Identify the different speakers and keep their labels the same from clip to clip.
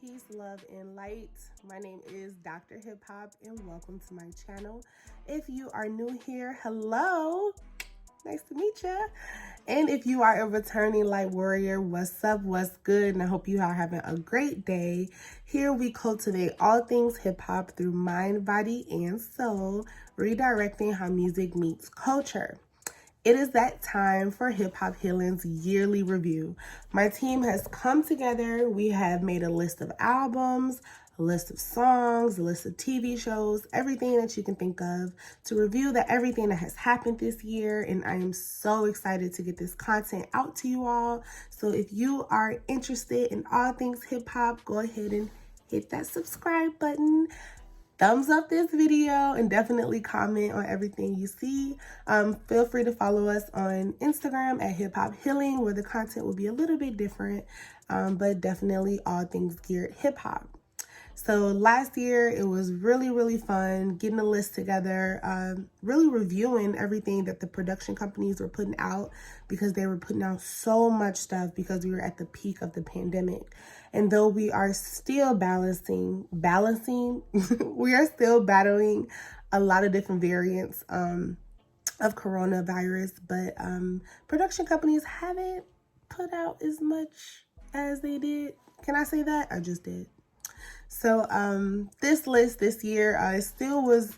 Speaker 1: Peace, love, and light. My name is Dr. Hip Hop, and welcome to my channel. If you are new here, hello. Nice to meet you. And if you are a returning light warrior, what's up, what's good? And I hope you are having a great day. Here we cultivate all things hip hop through mind, body, and soul, redirecting how music meets culture. It is that time for Hip Hop Healing's yearly review. My team has come together. We have made a list of albums, a list of songs, a list of TV shows, everything that you can think of to review everything that has happened this year. And I am so excited to get this content out to you all. So if you are interested in all things hip hop, go ahead and hit that subscribe button. Thumbs up this video and definitely comment on everything you see. Feel free to follow us on Instagram at Hip Hop Healing, where the content will be a little bit different, but definitely all things geared hip hop. So last year, it was really fun getting a list together, really reviewing everything that the production companies were putting out, because they were putting out so much stuff because we were at the peak of the pandemic. And though we are still balancing, we are still battling a lot of different variants of coronavirus, but production companies haven't put out as much as they did. Can I say that? I just did. So this list this year still was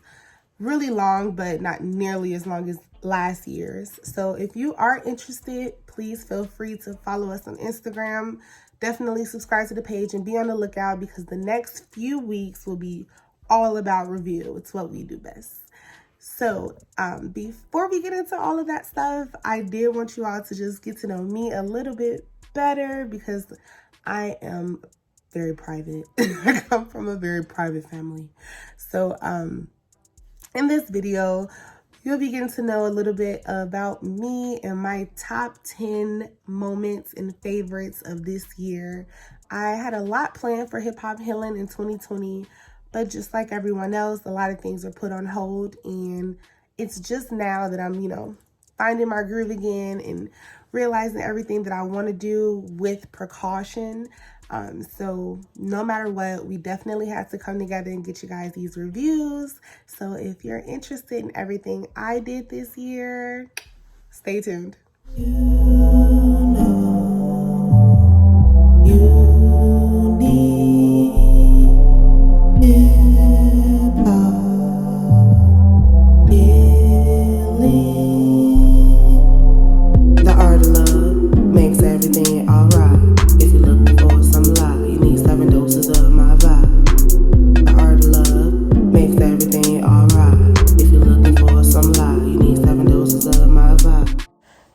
Speaker 1: really long, but not nearly as long as last year's. So if you are interested, please feel free to follow us on Instagram. Definitely subscribe to the page and be on the lookout, because the next few weeks will be all about review. It's what we do best. So before we get into all of that stuff, I did want you all to just get to know me a little bit better, because I am very private. I come from a very private family. So in this video, you'll be getting to know a little bit about me and my top 10 moments and favorites of this year. I had a lot planned for Hip Hop Healing in 2020, but just like everyone else, a lot of things were put on hold, and it's just now that I'm, finding my groove again and realizing everything that I want to do with precaution. So no matter what, we definitely have to come together and get you guys these reviews. So if you're interested in everything I did this year, stay tuned.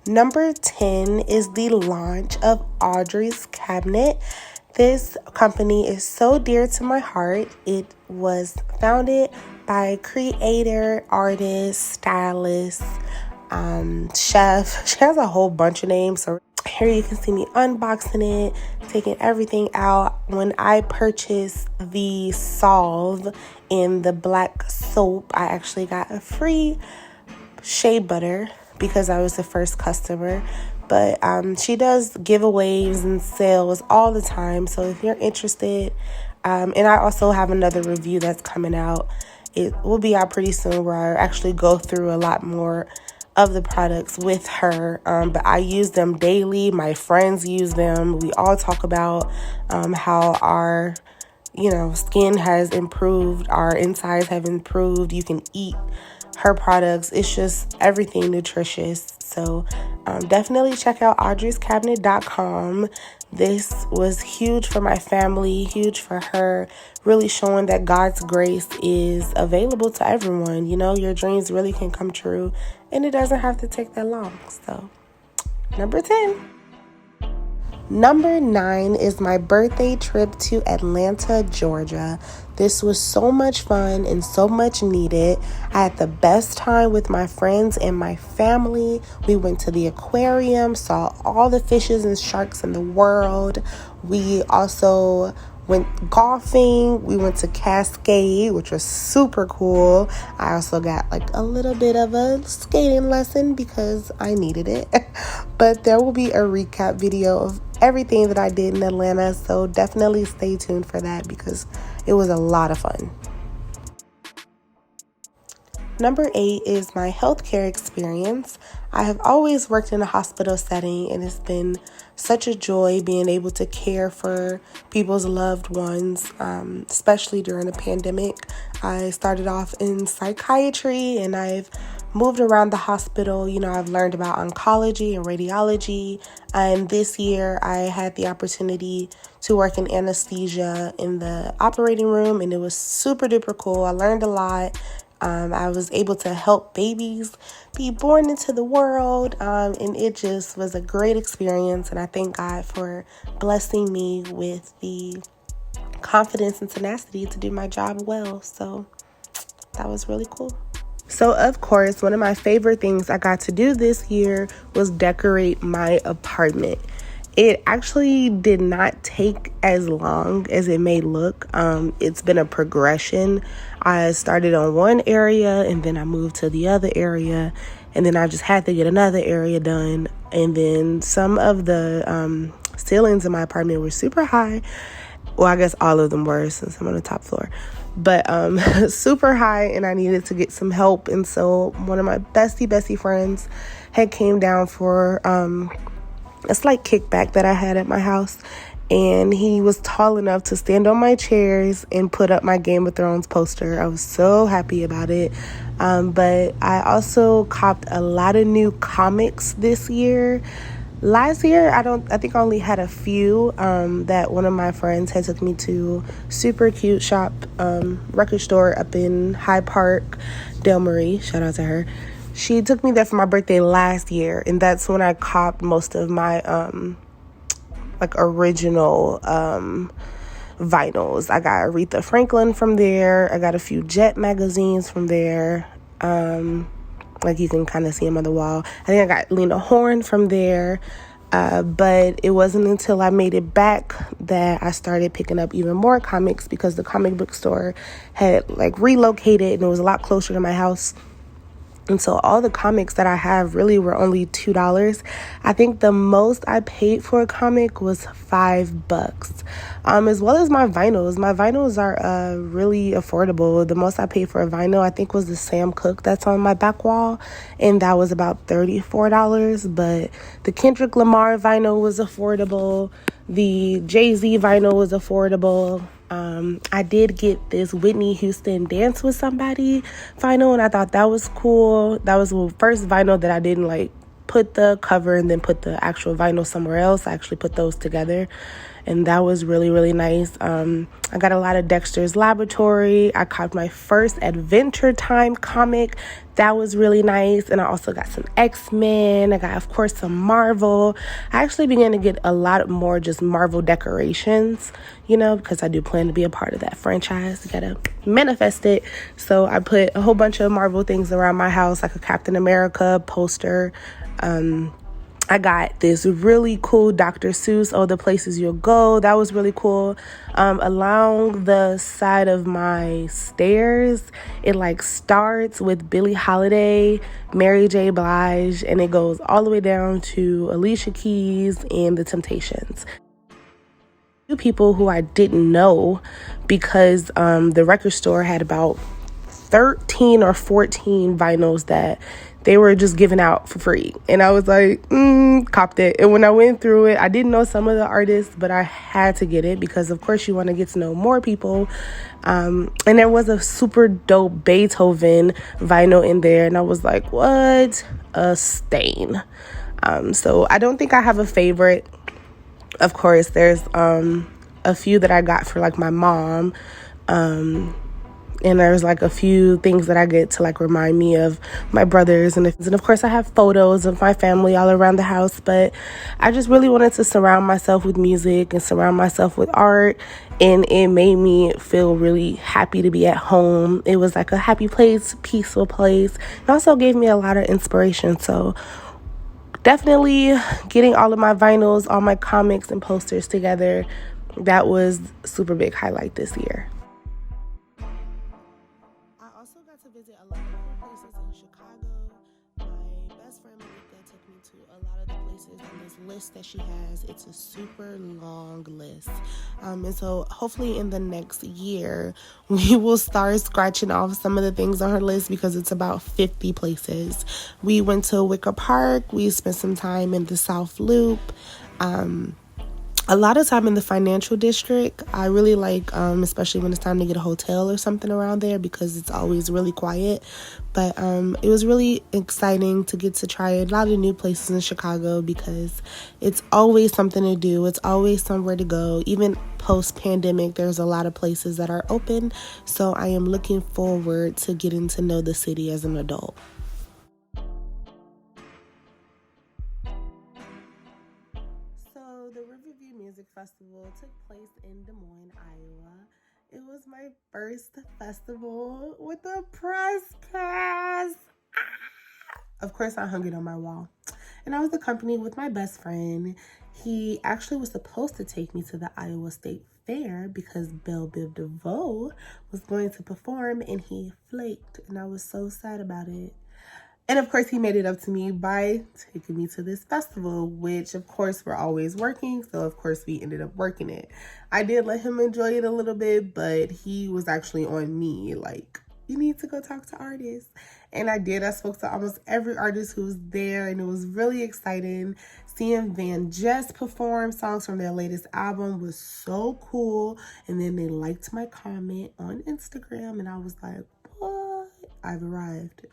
Speaker 1: Number 10 is the launch of Audrey's Cabinet. This company is so dear to my heart. It was founded by creator, artist, stylist, chef. She has a whole bunch of names. So here you can see me unboxing it, taking everything out. When I purchased the Solve in the black soap, I actually got a free shea butter because I was the first customer. But she does giveaways and sales all the time. So if you're interested, and I also have another review that's coming out. It will be out pretty soon, where I actually go through a lot more of the products with her. But I use them daily. My friends use them. We all talk about how our skin has improved, our insides have improved. You can eat her products. It's just everything nutritious. So definitely check out audreyscabinet.com. This was huge for my family, huge for her, really showing that God's grace is available to everyone. Your dreams really can come true, and it doesn't have to take that long. So number 10. Number 9 is my birthday trip to Atlanta, Georgia. This was so much fun and so much needed. I had the best time with my friends and my family. We went to the aquarium, saw all the fishes and sharks in the world. We also went golfing. We went to Cascade, which was super cool. I also got a little bit of a skating lesson because I needed it. But there will be a recap video of everything that I did in Atlanta. So definitely stay tuned for that because it was a lot of fun. Number 8 is my healthcare experience. I have always worked in a hospital setting, and it's been such a joy being able to care for people's loved ones, especially during the pandemic. I started off in psychiatry, and I've moved around the hospital. You know, I've learned about oncology and radiology, and this year I had the opportunity to work in anesthesia in the operating room, and it was super duper cool. I learned a lot. I was able to help babies be born into the world, and it just was a great experience, and I thank God for blessing me with the confidence and tenacity to do my job well. So that was really cool. So, of course, one of my favorite things I got to do this year was decorate my apartment. It actually did not take as long as it may look. It's been a progression. I started on one area and then I moved to the other area, and then I just had to get another area done. And then some of the ceilings in my apartment were super high. Well, I guess all of them were since I'm on the top floor. But super high, and I needed to get some help. And so one of my bestie friends had came down for a slight kickback that I had at my house, and he was tall enough to stand on my chairs and put up my Game of Thrones poster. I was so happy about it. But I also copped a lot of new comics this year. Last year, I think I only had a few that one of my friends had took me to. Super cute shop, record store up in Hyde Park, Del Marie. Shout out to her. She took me there for my birthday last year, and that's when I copped most of my original vinyls. I got Aretha Franklin from there. I got a few Jet magazines from there. Like you can kind of see them on the wall. I think I got Lena Horne from there. But it wasn't until I made it back that I started picking up even more comics because the comic book store had relocated and it was a lot closer to my house. And so all the comics that I have really were only $2. I think the most I paid for a comic was $5. As well as my vinyls. My vinyls are really affordable. The most I paid for a vinyl, I think, was the Sam Cooke that's on my back wall, and that was about $34. But the Kendrick Lamar vinyl was affordable. The Jay-Z vinyl was affordable. I did get this Whitney Houston Dance with Somebody vinyl, and I thought that was cool. That was the first vinyl that I didn't put the cover and then put the actual vinyl somewhere else. I actually put those together, and that was really, really nice. I got a lot of Dexter's Laboratory. I caught my first Adventure Time comic. That was really nice. And I also got some X-Men. I got, of course, some Marvel. I actually began to get a lot more just Marvel decorations, because I do plan to be a part of that franchise. I gotta manifest it. So I put a whole bunch of Marvel things around my house, like a Captain America poster. I got this really cool Dr. Seuss, Oh, the Places You'll Go. That was really cool. Along the side of my stairs, it starts with Billie Holiday, Mary J. Blige, and it goes all the way down to Alicia Keys and The Temptations. Two people who I didn't know because the record store had about 13 or 14 vinyls that they were just giving out for free. And I was like, copped it. And when I went through it, I didn't know some of the artists, but I had to get it because, of course, you want to get to know more people. And there was a super dope Beethoven vinyl in there. And I was like, what? A stain. So I don't think I have a favorite. Of course, there's a few that I got for my mom. And there's a few things that I get to remind me of my brothers. And of course, I have photos of my family all around the house. But I just really wanted to surround myself with music and surround myself with art. And it made me feel really happy to be at home. It was a happy place, peaceful place. It also gave me a lot of inspiration. So definitely getting all of my vinyls, all my comics and posters together, that was a super big highlight this year. Visit a lot of cool places in Chicago. My best friend Malika took me to a lot of the places on this list that she has. It's a super long list. And so hopefully in the next year, we will start scratching off some of the things on her list because it's about 50 places. We went to Wicker Park. We spent some time in the South Loop. A lot of time in the financial district. I really like, especially when it's time to get a hotel or something around there because it's always really quiet. But it was really exciting to get to try a lot of new places in Chicago because it's always something to do. It's always somewhere to go. Even post-pandemic, there's a lot of places that are open. So I am looking forward to getting to know the city as an adult. So the Riverview Music Festival took place in Des Moines, Iowa. It was my first festival with a press pass. Of course, I hung it on my wall. And I was accompanied with my best friend. He actually was supposed to take me to the Iowa State Fair because Belle Biv DeVoe was going to perform and he flaked. And I was so sad about it. And of course, he made it up to me by taking me to this festival, which of course we're always working. So of course we ended up working it. I did let him enjoy it a little bit, but he was actually on me like, you need to go talk to artists. And I did. I spoke to almost every artist who was there, and it was really exciting. Seeing Van Jess perform songs from their latest album was so cool. And then they liked my comment on Instagram, and I was like, what? I've arrived.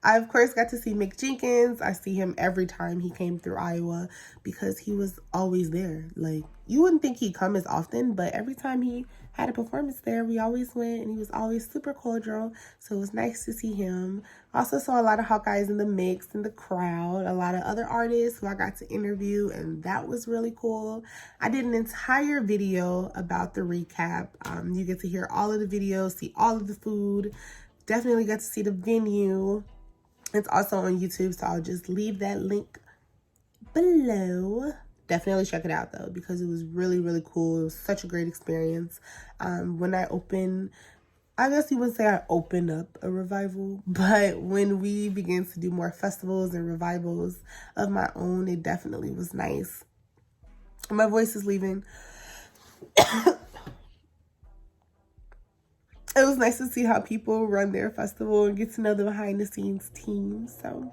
Speaker 1: I, of course, got to see Mick Jenkins. I see him every time he came through Iowa because he was always there. Like, you wouldn't think he'd come as often, but every time he had a performance there, we always went, and he was always super cordial. So it was nice to see him. I also saw a lot of Hawkeyes in the mix, in the crowd, a lot of other artists who I got to interview, and that was really cool. I did an entire video about the recap. You get to hear all of the videos, see all of the food. Definitely got to see the venue. It's also on YouTube, so I'll just leave that link below. Definitely check it out, though, because it was really, really cool. It was such a great experience. When I opened, I guess you wouldn't say I opened up a revival, but when we began to do more festivals and revivals of my own, it definitely was nice. My voice is leaving. It was nice to see how people run their festival and get to know the behind the scenes team. So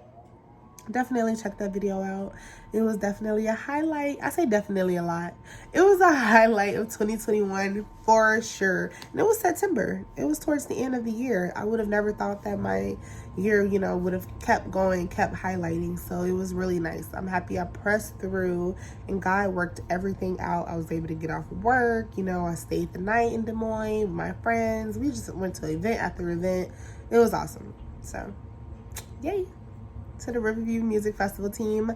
Speaker 1: definitely check that video out. It was definitely a highlight. I say definitely a lot. It was a highlight of 2021 for sure. And it was September. It was towards the end of the year. I would have never thought that my year, would have kept going, kept highlighting. So it was really nice. I'm happy I pressed through and God worked everything out. I was able to get off of work. I stayed the night in Des Moines with my friends. We just went to event after event. It was awesome. So, yay. To the Riverview Music Festival team,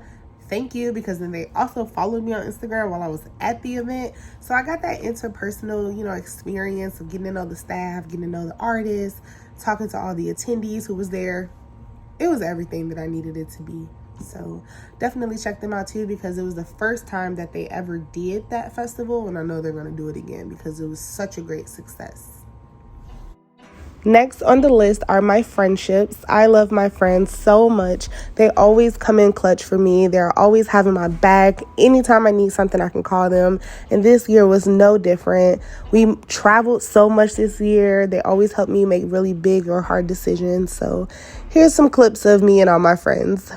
Speaker 1: thank you, because then they also followed me on Instagram while I was at the event. So I got that interpersonal, experience of getting to know the staff, getting to know the artists, talking to all the attendees who was there. It was everything that I needed it to be. So definitely check them out too, because it was the first time that they ever did that festival, and I know they're going to do it again because it was such a great success. Next on the list are my friendships. I love my friends so much. They always come in clutch for me. They're always having my back. Anytime I need something, I can call them. And this year was no different. We traveled so much this year. They always help me make really big or hard decisions. So here's some clips of me and all my friends.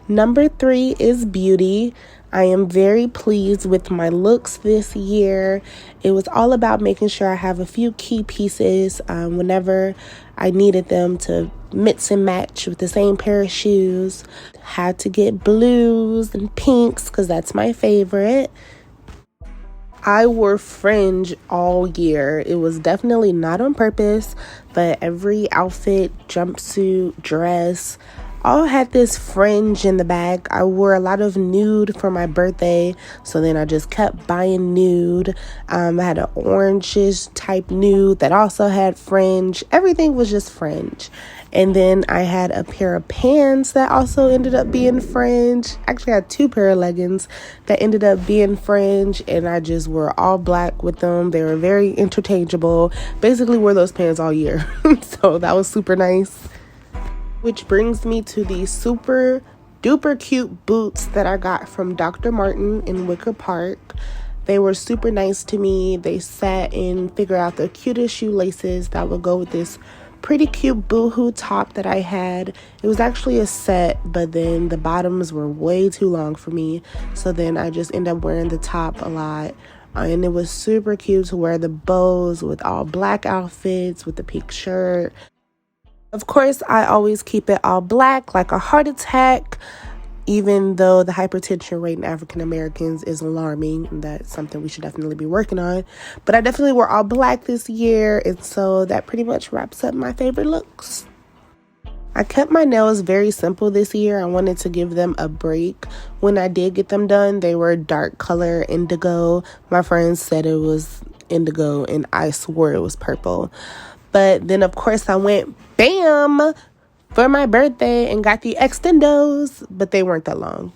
Speaker 1: Number 3 is beauty. I am very pleased with my looks this year. It was all about making sure I have a few key pieces whenever I needed them to mix and match with the same pair of shoes. Had to get blues and pinks because that's my favorite. I wore fringe all year. It was definitely not on purpose, but every outfit, jumpsuit, dress, all had this fringe in the back. I wore a lot of nude for my birthday, so then I just kept buying nude. I had an orangish type nude that also had fringe. Everything was just fringe. And then I had a pair of pants that also ended up being fringe. Actually, I had 2 pair of leggings that ended up being fringe, and I just wore all black with them. They were very interchangeable. Basically, wore those pants all year. So that was super nice. Which brings me to these super duper cute boots that I got from Dr. Martin in Wicker Park. They were super nice to me. They sat and figured out the cutest shoelaces that would go with this pretty cute boohoo top that I had. It was actually a set, but then the bottoms were way too long for me. So then I just ended up wearing the top a lot. And it was super cute to wear the bows with all black outfits with the pink shirt. Of course, I always keep it all black like a heart attack, even though the hypertension rate in African Americans is alarming. And that's something we should definitely be working on. But I definitely wore all black this year, and so that pretty much wraps up my favorite looks. I kept my nails very simple this year. I wanted to give them a break. When I did get them done, they were dark color indigo. My friends said it was indigo, and I swore it was purple. But then, of course, I went bam for my birthday and got the extendos, but they weren't that long.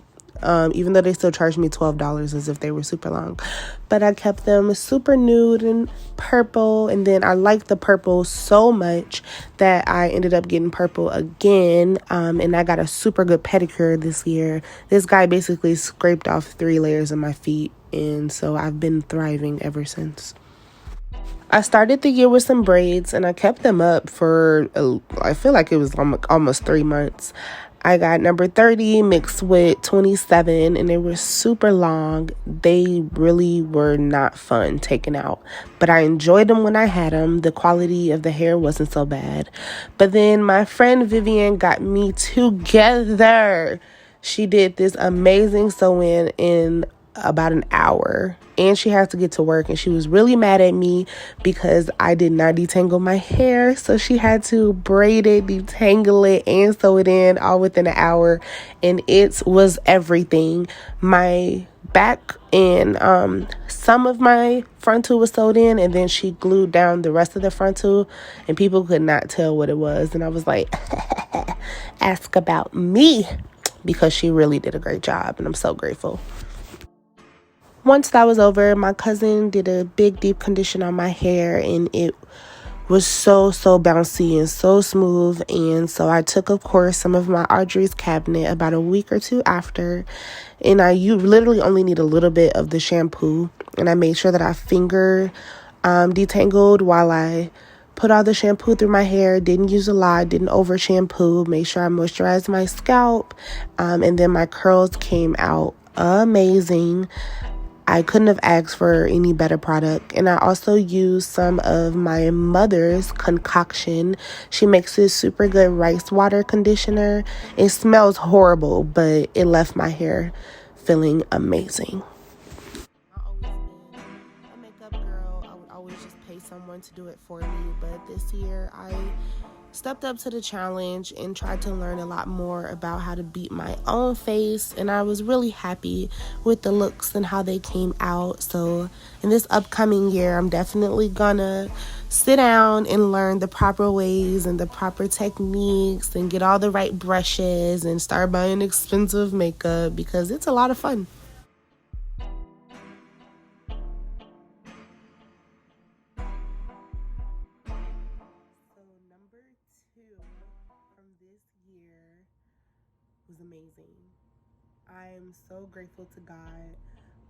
Speaker 1: Even though they still charged me $12 as if they were super long. But I kept them super nude and purple. And then I liked the purple so much that I ended up getting purple again. And I got a super good pedicure this year. This guy basically scraped off 3 layers of my feet. And so I've been thriving ever since. I started the year with some braids, and I kept them up for, I feel like it was almost 3 months. I got number 30 mixed with 27, and they were super long. They really were not fun taking out, but I enjoyed them when I had them. The quality of the hair wasn't so bad. But then my friend Vivian got me together. She did this amazing sew-in in about an hour, and she has to get to work, and she was really mad at me because I did not detangle my hair, so she had to braid it, detangle it, and sew it in all within an hour, and it was everything. My back and some of my frontal was sewed in, and then she glued down the rest of the frontal, and people could not tell what it was, and I was like, ask about me, because she really did a great job, and I'm so grateful. Once that was over, my cousin did a big deep condition on my hair, and it was so bouncy and so smooth. And so I took, of course, some of my Audrey's cabinet about a week or 2 after, and you literally only need a little bit of the shampoo, and I made sure that I finger detangled while I put all the shampoo through my hair. Didn't use a lot, didn't over shampoo, made sure I moisturized my scalp, and then my curls came out amazing. I couldn't have asked for any better product. And I also used some of my mother's concoction. She makes this super good rice water conditioner. It smells horrible, but it left my hair feeling amazing. I've always been a makeup girl. I would always just pay someone to do it for me. But this year I stepped up to the challenge and tried to learn a lot more about how to beat my own face, and I was really happy with the looks and how they came out. So in this upcoming year, I'm definitely gonna sit down and learn the proper ways and the proper techniques and get all the right brushes and start buying expensive makeup because it's a lot of fun. So number 2 from this year was amazing. I'm so grateful to God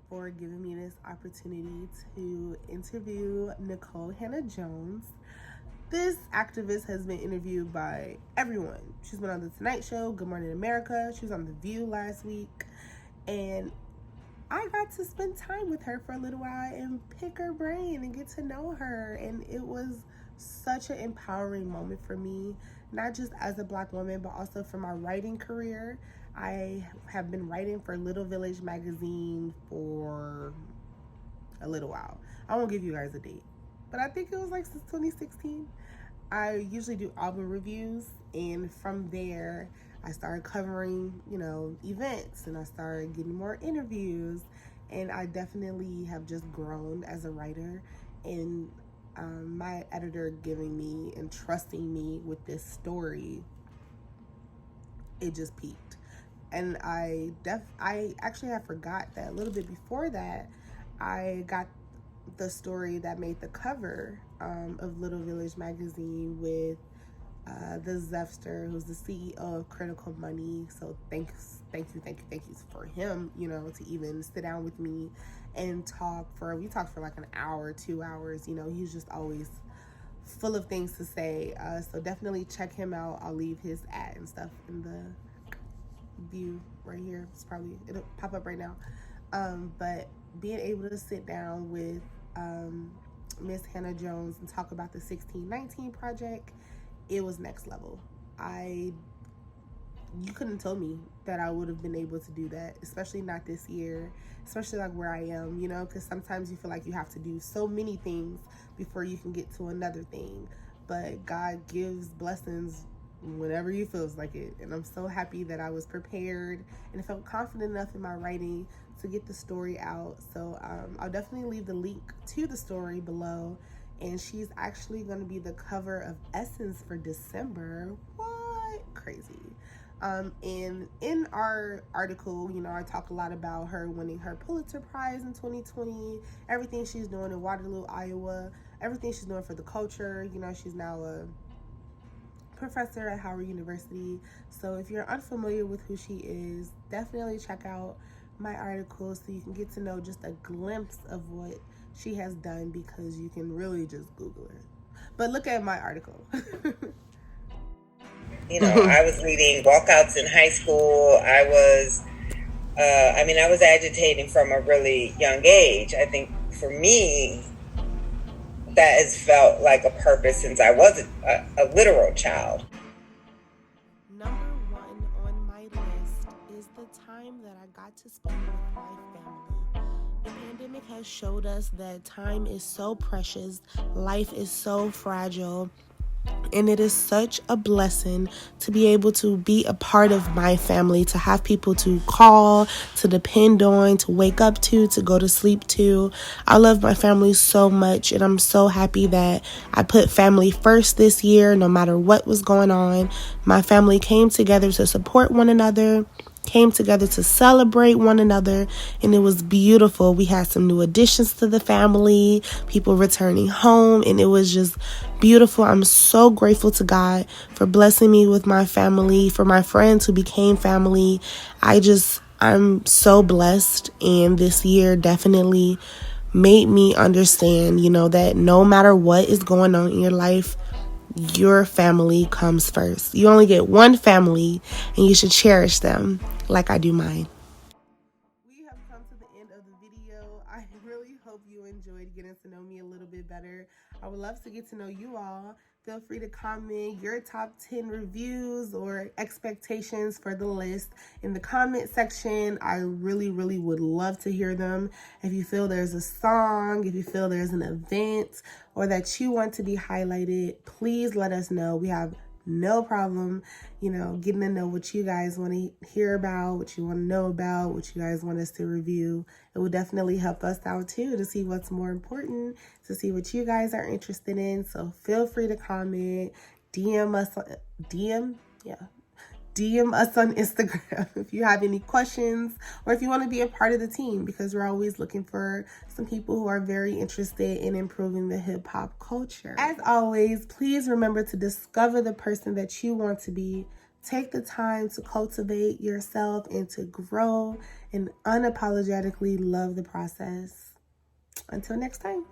Speaker 1: for giving me this opportunity to interview Nicole Hannah Jones. This activist has been interviewed by everyone. She's been on The Tonight Show, Good Morning America. She was on The View last week. And I got to spend time with her for a little while and pick her brain and get to know her. And it was such an empowering moment for me, not just as a Black woman, but also for my writing career. I have been writing for Little Village magazine for a little while. I won't give you guys a date, but I think it was like since 2016. I usually do album reviews, and from there I started covering, events, and I started getting more interviews, and I definitely have just grown as a writer. And my editor giving me and trusting me with this story, it just peaked. And I actually I forgot that a little bit before that, I got the story that made the cover of Little Village magazine with the Zepster, who's the CEO of Critical Money. So thank you for him, to even sit down with me and we talked for like an hour, 2 hours. He's just always full of things to say. So definitely check him out. I'll leave his ad and stuff in the view right here. It'll pop up right now. But being able to sit down with Miss Hannah Jones and talk about the 1619 project, it was next level. You couldn't have told me that I would have been able to do that, especially not this year, especially like where I am, because sometimes you feel like you have to do so many things before you can get to another thing. But God gives blessings whenever He feels like it. And I'm so happy that I was prepared and felt confident enough in my writing to get the story out. So I'll definitely leave the link to the story below. And she's actually going to be the cover of Essence for December. What? Crazy. And in our article, I talk a lot about her winning her Pulitzer Prize in 2020, everything she's doing in Waterloo, Iowa, everything she's doing for the culture. She's now a professor at Howard University. So if you're unfamiliar with who she is, definitely check out my article so you can get to know just a glimpse of what she has done, because you can really just Google it. But look at my article.
Speaker 2: I was leading walkouts in high school. I was agitating from a really young age. I think for me, that has felt like a purpose since I was a literal child.
Speaker 1: Number one on my list is the time that I got to spend with my family. The pandemic has showed us that time is so precious, life is so fragile, and it is such a blessing to be able to be a part of my family, to have people to call, to depend on, to wake up to go to sleep to. I love my family so much, and I'm so happy that I put family first this year. No matter what was going on, my family came together to support one another, came together to celebrate one another, and it was beautiful. We had some new additions to the family, people returning home, and it was just beautiful. I'm so grateful to God for blessing me with my family, for my friends who became family. I'm so blessed, and this year definitely made me understand, that no matter what is going on in your life, your family comes first. You only get one family, and you should cherish them like I do mine. We have come to the end of the video. I really hope you enjoyed getting to know me a little bit better. I would love to get to know you all. Feel free to comment your top 10 reviews or expectations for the list in the comment section. I really, really would love to hear them. If you feel there's a song, if you feel there's an event, or that you want to be highlighted, please let us know. We have no problem, getting to know what you guys want to hear about, what you want to know about, what you guys want us to review. It will definitely help us out too, to see what's more important, to see what you guys are interested in. So feel free to comment, DM us on Instagram if you have any questions, or if you want to be a part of the team, because we're always looking for some people who are very interested in improving the hip hop culture. As always, please remember to discover the person that you want to be. Take the time to cultivate yourself and to grow, and unapologetically love the process. Until next time.